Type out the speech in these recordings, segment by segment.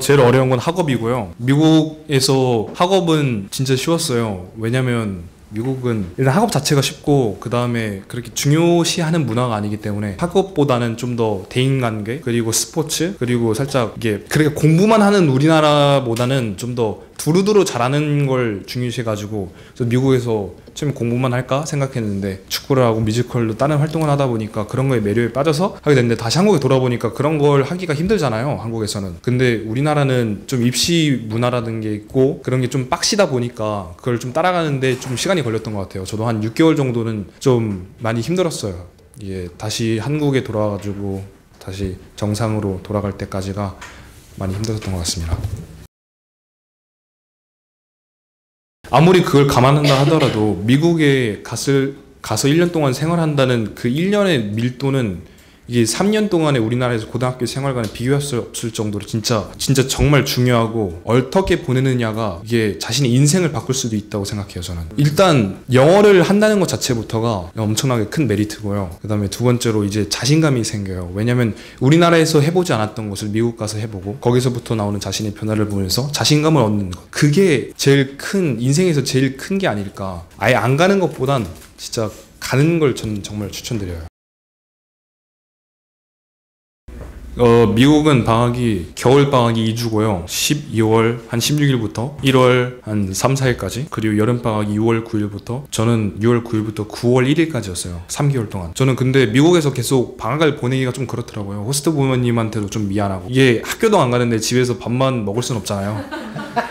제일 어려운 건 학업이고요. 미국에서 학업은 진짜 쉬웠어요. 왜냐면 미국은 일단 학업 자체가 쉽고 그 다음에 그렇게 중요시하는 문화가 아니기 때문에 학업보다는 좀 더 대인관계 그리고 스포츠 그리고 살짝 이게 그렇게 공부만 하는 우리나라보다는 좀 더 두루두루 잘하는 걸 중요시해가지고 그래서 미국에서 처음에 공부만 할까 생각했는데 축구를 하고 뮤지컬로 다른 활동을 하다 보니까 그런 거에 매료에 빠져서 하게 됐는데 다시 한국에 돌아보니까 그런 걸 하기가 힘들잖아요, 한국에서는. 근데 우리나라는 좀 입시 문화라는 게 있고 그런 게 좀 빡시다 보니까 그걸 좀 따라가는데 좀 시간이 걸렸던 것 같아요. 저도 한 6개월 정도는 좀 많이 힘들었어요. 이게 다시 한국에 돌아와가지고 다시 정상으로 돌아갈 때까지가 많이 힘들었던 것 같습니다. 아무리 그걸 감안한다 하더라도 미국에 가서 1년 동안 생활한다는 그 1년의 밀도는 이게 3년 동안에 우리나라에서 고등학교 생활과는 비교할 수 없을 정도로 진짜 정말 중요하고 어떻게 보내느냐가 이게 자신의 인생을 바꿀 수도 있다고 생각해요, 저는. 일단 영어를 한다는 것 자체부터가 엄청나게 큰 메리트고요. 그 다음에 두 번째로 이제 자신감이 생겨요. 왜냐면 우리나라에서 해보지 않았던 것을 미국 가서 해보고 거기서부터 나오는 자신의 변화를 보면서 자신감을 얻는 것. 그게 제일 큰, 인생에서 제일 큰 게 아닐까. 아예 안 가는 것보단 진짜 가는 걸 저는 정말 추천드려요. 미국은 방학이 겨울 방학이 2주고요 12월 한 16일부터 1월 한 3, 4일까지 그리고 여름 방학이 6월 9일부터 저는 6월 9일부터 9월 1일까지였어요 3개월 동안. 저는 근데 미국에서 계속 방학을 보내기가 좀 그렇더라고요. 호스트 부모님한테도 좀 미안하고 이게 학교도 안 가는데 집에서 밥만 먹을 순 없잖아요.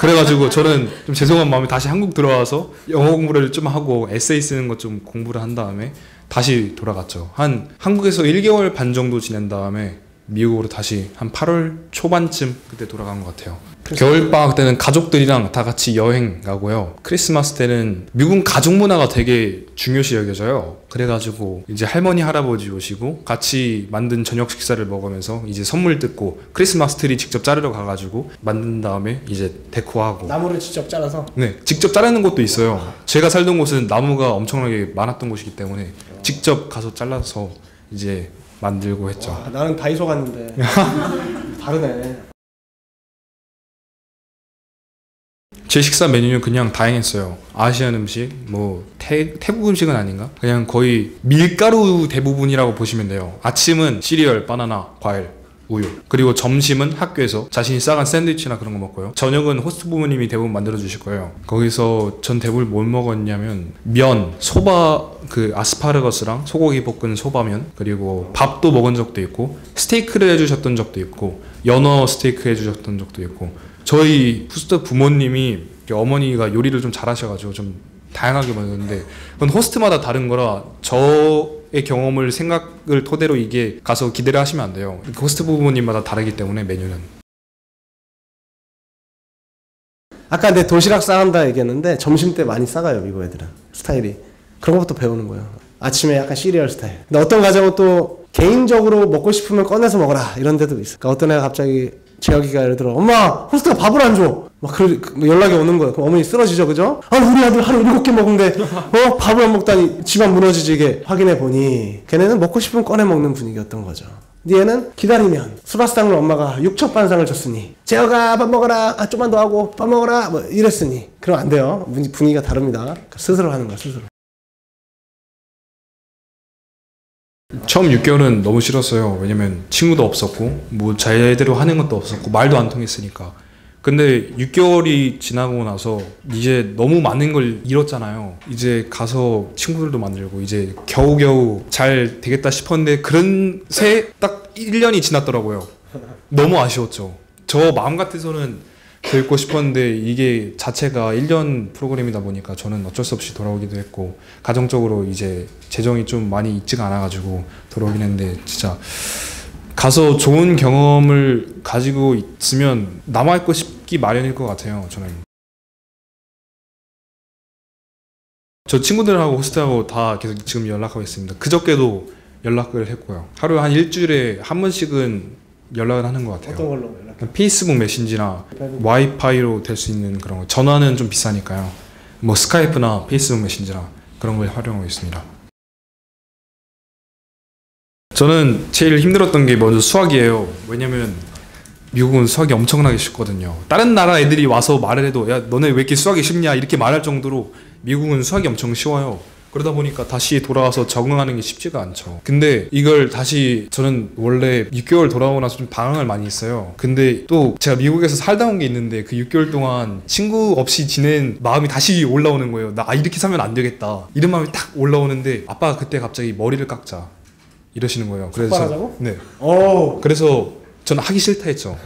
그래가지고 저는 좀 죄송한 마음에 다시 한국 들어와서 영어 공부를 좀 하고 에세이 쓰는 것 좀 공부를 한 다음에 다시 돌아갔죠. 한국에서 1개월 반 정도 지낸 다음에 미국으로 다시 한 8월 초반쯤 그때 돌아간 것 같아요. 겨울방학 때는 가족들이랑 다 같이 여행 가고요. 크리스마스 때는 미국 가족 문화가 되게 중요시 여겨져요. 그래가지고 이제 할머니 할아버지 오시고 같이 만든 저녁 식사를 먹으면서 이제 선물 뜯고 크리스마스 트리 직접 자르러 가가지고 만든 다음에 이제 데코하고. 나무를 직접 잘라서? 네, 직접 자르는 곳도 있어요. 제가 살던 곳은 나무가 엄청나게 많았던 곳이기 때문에 직접 가서 잘라서 이제 만들고 했죠. 와, 나는 다이소 갔는데 다르네. 제 식사 메뉴는 그냥 다양했어요. 아시안 음식, 뭐 태국 음식은 아닌가? 그냥 거의 밀가루 대부분이라고 보시면 돼요. 아침은 시리얼, 바나나, 과일, 우유. 그리고 점심은 학교에서 자신이 싸간 샌드위치나 그런 거 먹고요. 저녁은 호스트 부모님이 대부분 만들어 주실 거예요. 거기서 전 대부분 뭘 먹었냐면 면, 소바, 그 아스파라거스랑 소고기 볶은 소바면, 그리고 밥도 먹은 적도 있고 스테이크를 해주셨던 적도 있고 연어 스테이크 해주셨던 적도 있고. 저희 호스트 부모님이 어머니가 요리를 좀 잘하셔가지고 좀 다양하게 먹었는데 그건 호스트마다 다른 거라 저의 경험을 생각을 토대로 이게 가서 기대를 하시면 안 돼요. 호스트 부모님마다 다르기 때문에 메뉴는. 아까 내 도시락 싸간다 얘기했는데 점심 때 많이 싸가요, 미국 애들은. 스타일이 그런 것부터 배우는 거예요. 아침에 약간 시리얼 스타일. 근데 어떤 가정은 또 개인적으로 먹고 싶으면 꺼내서 먹어라 이런 데도 있어. 그러니까 어떤 애가 갑자기 재혁이가 예를 들어 엄마 호스트가 밥을 안 줘 막 연락이 오는 거예요. 그럼 어머니 쓰러지죠, 그죠? 아, 우리 아들 하루 7개 먹는데 밥을 안 먹다니 집안 무너지지. 이게 확인해 보니 걔네는 먹고 싶으면 꺼내 먹는 분위기였던 거죠. 근데 얘는 기다리면 수라상을 엄마가 육첩반상을 줬으니 재혁아 밥 먹어라, 아 좀만 더 하고 밥 먹어라 뭐 이랬으니 그럼 안 돼요. 분위기가 다릅니다. 스스로 하는 거야, 스스로. 처음 6개월은 너무 싫었어요. 왜냐면 친구도 없었고 뭐 제대로 하는 것도 없었고 말도 안 통했으니까. 근데 6개월이 지나고 나서 이제 너무 많은 걸 잃었잖아요. 이제 가서 친구들도 만들고 이제 겨우겨우 잘 되겠다 싶었는데 그런 새 딱 1년이 지났더라고요. 너무 아쉬웠죠. 저 마음 같아서는 더 있고 싶었는데 이게 자체가 1년 프로그램이다 보니까 저는 어쩔 수 없이 돌아오기도 했고 가정적으로 이제 재정이 좀 많이 있지가 않아가지고 돌아오긴 했는데 진짜 가서 좋은 경험을 가지고 있으면 남아있고 싶기 마련일 것 같아요, 저는. 저 친구들하고 호스트하고 다 계속 지금 연락하고 있습니다. 그저께도 연락을 했고요. 하루에 한 일주일에 한 번씩은 연락을 하는 것 같아요. 어떤 걸로 연락해요? 페이스북 메신저나 와이파이로 될 수 있는 그런 거. 전화는 좀 비싸니까요. 뭐 스카이프나 페이스북 메신저나 그런 걸 활용하고 있습니다. 저는 제일 힘들었던 게 먼저 수학이에요. 왜냐면 미국은 수학이 엄청나게 쉽거든요. 다른 나라 애들이 와서 말을 해도 야 너네 왜 이렇게 수학이 쉽냐 이렇게 말할 정도로 미국은 수학이 엄청 쉬워요. 그러다 보니까 다시 돌아와서 적응하는 게 쉽지가 않죠. 근데 이걸 다시 저는 원래 6개월 돌아오고 나서 좀 방황을 많이 했어요. 근데 또 제가 미국에서 살다 온 게 있는데 그 6개월 동안 친구 없이 지낸 마음이 다시 올라오는 거예요. 나 이렇게 살면 안 되겠다 이런 마음이 딱 올라오는데 아빠가 그때 갑자기 머리를 깎자 이러시는 거예요. 그래서 삭발하자고? 네. 오. 그래서 저는 하기 싫다 했죠.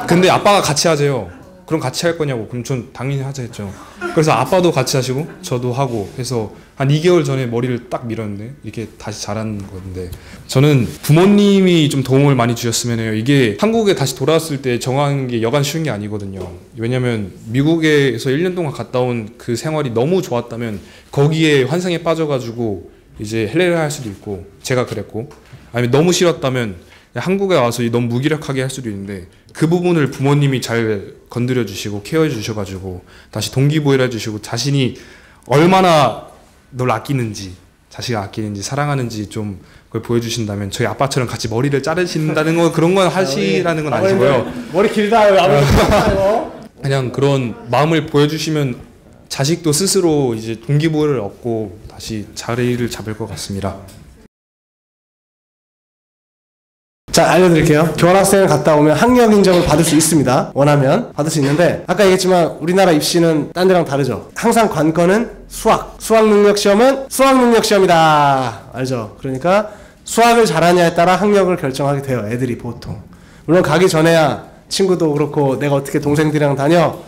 근데 아빠가 같이 하재요. 그럼 같이 할 거냐고. 그럼 전 당연히 하자 했죠. 그래서 아빠도 같이 하시고 저도 하고 해서 한 2개월 전에 머리를 딱 밀었는데 이렇게 다시 자란 건데 저는 부모님이 좀 도움을 많이 주셨으면 해요. 이게 한국에 다시 돌아왔을 때 정하는 게 여간 쉬운 게 아니거든요. 왜냐면 미국에서 1년 동안 갔다 온 그 생활이 너무 좋았다면 거기에 환상에 빠져가지고 이제 헬레를 할 수도 있고 제가 그랬고 아니면 너무 싫었다면 한국에 와서 너무 무기력하게 할 수도 있는데 그 부분을 부모님이 잘 건드려 주시고 케어해 주셔가지고 다시 동기부여를 해주시고 자신이 얼마나 널 아끼는지 자식을 아끼는지 사랑하는지 좀 그걸 보여주신다면 저희 아빠처럼 같이 머리를 자르신다는 거 그런 건 하시라는 건 아니고요. 머리 길다요. 아버지. 그냥 그런 마음을 보여주시면 자식도 스스로 이제 동기부여를 얻고 다시 자리를 잡을 것 같습니다. 자, 알려드릴게요. 교환학생을 갔다 오면 학력 인정을 받을 수 있습니다. 원하면 받을 수 있는데 아까 얘기했지만 우리나라 입시는 딴 데랑 다르죠. 항상 관건은 수학 능력 시험은 수학 능력 시험이다. 알죠? 그러니까 수학을 잘하냐에 따라 학력을 결정하게 돼요. 애들이 보통. 물론 가기 전에야 친구도 그렇고 내가 어떻게 동생들이랑 다녀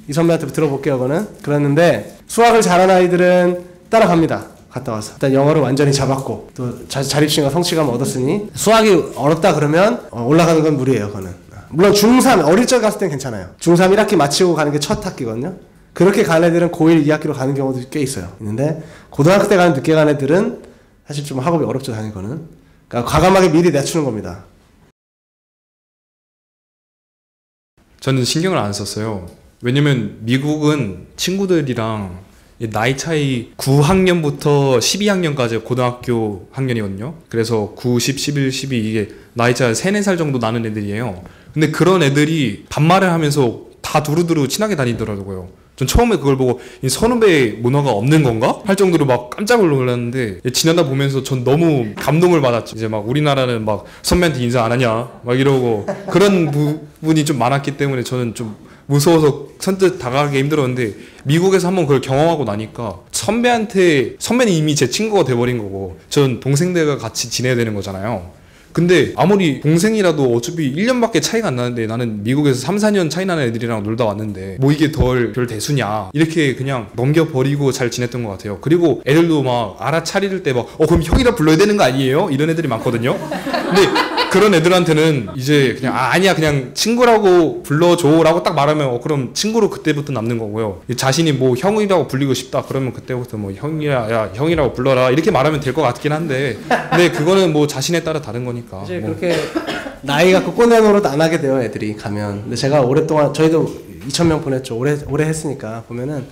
이 선배한테 들어볼게요. 그거는 그랬는데 수학을 잘하는 아이들은 따라갑니다. 갔다 와서 일단 영어를 완전히 잡았고 또 자립심과 성취감을 얻었으니 수학이 어렵다 그러면 올라가는 건 무리예요. 그거는 물론 중3 어릴 적 갔을 땐 괜찮아요. 중3 1학기 마치고 가는 게 첫 학기거든요. 그렇게 가는 애들은 고1 2학기로 가는 경우도 꽤 있어요. 있는데 고등학교 때 가는 늦게 가는 애들은 사실 좀 학업이 어렵죠. 당연히 거는 그러니까 과감하게 미리 내추는 겁니다. 저는 신경을 안 썼어요. 왜냐면 미국은 친구들이랑 나이 차이 9학년부터 12학년까지 고등학교 학년이거든요. 그래서 9, 10, 11, 12 이게 나이 차이 3, 4살 정도 나는 애들이에요. 근데 그런 애들이 반말을 하면서 다 두루두루 친하게 다니더라고요. 전 처음에 그걸 보고 이 선후배 문화가 없는 건가? 할 정도로 막 깜짝 놀랐는데 지나다 보면서 전 너무 감동을 받았죠. 이제 막 우리나라는 막 선배한테 인사 안 하냐? 막 이러고 그런 부분이 좀 많았기 때문에 저는 좀 무서워서 선뜻 다가가기 힘들었는데 미국에서 한번 그걸 경험하고 나니까 선배는 이미 제 친구가 돼버린 거고 전 동생들과 같이 지내야 되는 거잖아요. 근데 아무리 동생이라도 어차피 1년밖에 차이가 안 나는데 나는 미국에서 3, 4년 차이 나는 애들이랑 놀다 왔는데 뭐 이게 별 대수냐 이렇게 그냥 넘겨버리고 잘 지냈던 것 같아요. 그리고 애들도 막 알아차릴 때 막 그럼 형이라 불러야 되는 거 아니에요? 이런 애들이 많거든요. 근데 그런 애들한테는 이제 그냥 아니야 그냥 친구라고 불러줘 라고 딱 말하면 그럼 친구로 그때부터 남는 거고요. 자신이 뭐 형이라고 불리고 싶다 그러면 그때부터 뭐 형이라고 불러라 이렇게 말하면 될 것 같긴 한데 근데 그거는 뭐 자신에 따라 다른 거니까 이제 뭐. 그렇게 나이 갖고 꼰대 노릇 안 하게 돼요. 애들이 가면. 근데 제가 오랫동안 저희도 2,000명 보냈죠. 오래 했으니까 보면은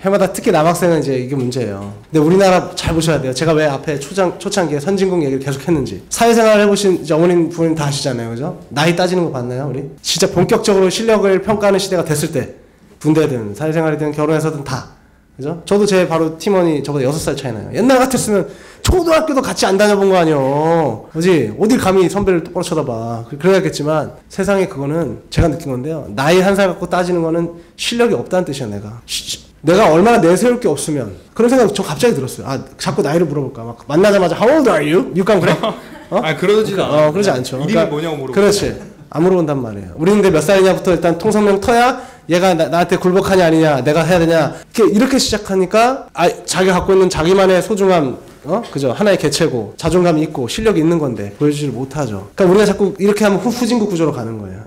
해마다 특히 남학생은 이제 이게 문제예요. 근데 우리나라 잘 보셔야 돼요. 제가 왜 앞에 초창기에 선진국 얘기를 계속 했는지. 사회생활 해보신 이제 어머님 부모님 다 아시잖아요. 그죠? 나이 따지는 거 봤나요 우리? 진짜 본격적으로 실력을 평가하는 시대가 됐을 때 군대든 사회생활이든 결혼해서든 다 그죠? 저도 제 바로 팀원이 저보다 6살 차이 나요. 옛날 같았으면 초등학교도 같이 안 다녀본 거 아니요. 그지? 어딜 감히 선배를 똑바로 쳐다봐. 그래야겠지만 세상에 그거는 제가 느낀 건데요. 나이 한 살 갖고 따지는 거는 실력이 없다는 뜻이야. 내가 얼마나 내세울 게 없으면 그런 생각 저 갑자기 들었어요. 자꾸 나이를 물어볼까 막 만나자마자 How old are you? 육감 그래? 그러지 않아. 그러지 않죠. 이름이 그러니까, 뭐냐고 물어보고. 그렇지. 안 물어본단 말이에요. 우리는 근데 몇 살이냐부터 일단 통성명 터야 얘가 나한테 굴복하냐 아니냐 내가 해야 되냐 이렇게 시작하니까 자기가 갖고 있는 자기만의 소중함 그죠? 하나의 개체고 자존감이 있고 실력이 있는 건데 보여주지를 못하죠. 그러니까 우리가 자꾸 이렇게 하면 후진국 구조로 가는 거예요.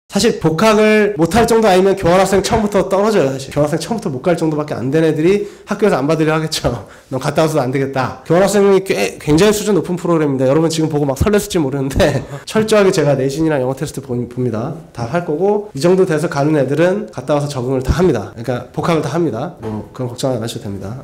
사실 복학을 못할 정도 아니면 교환학생 처음부터 떨어져요. 사실 교환학생 처음부터 못 갈 정도밖에 안 된 애들이 학교에서 안 받으려 하겠죠. 넌 갔다 와서도 안 되겠다. 교환학생이 굉장히 수준 높은 프로그램입니다. 여러분 지금 보고 막 설렜을지 모르는데 철저하게 제가 내신이랑 영어 테스트 봅니다. 다 할 거고 이 정도 돼서 가는 애들은 갔다 와서 적응을 다 합니다. 그러니까 복학을 다 합니다. 뭐 그런 걱정 안 하셔도 됩니다.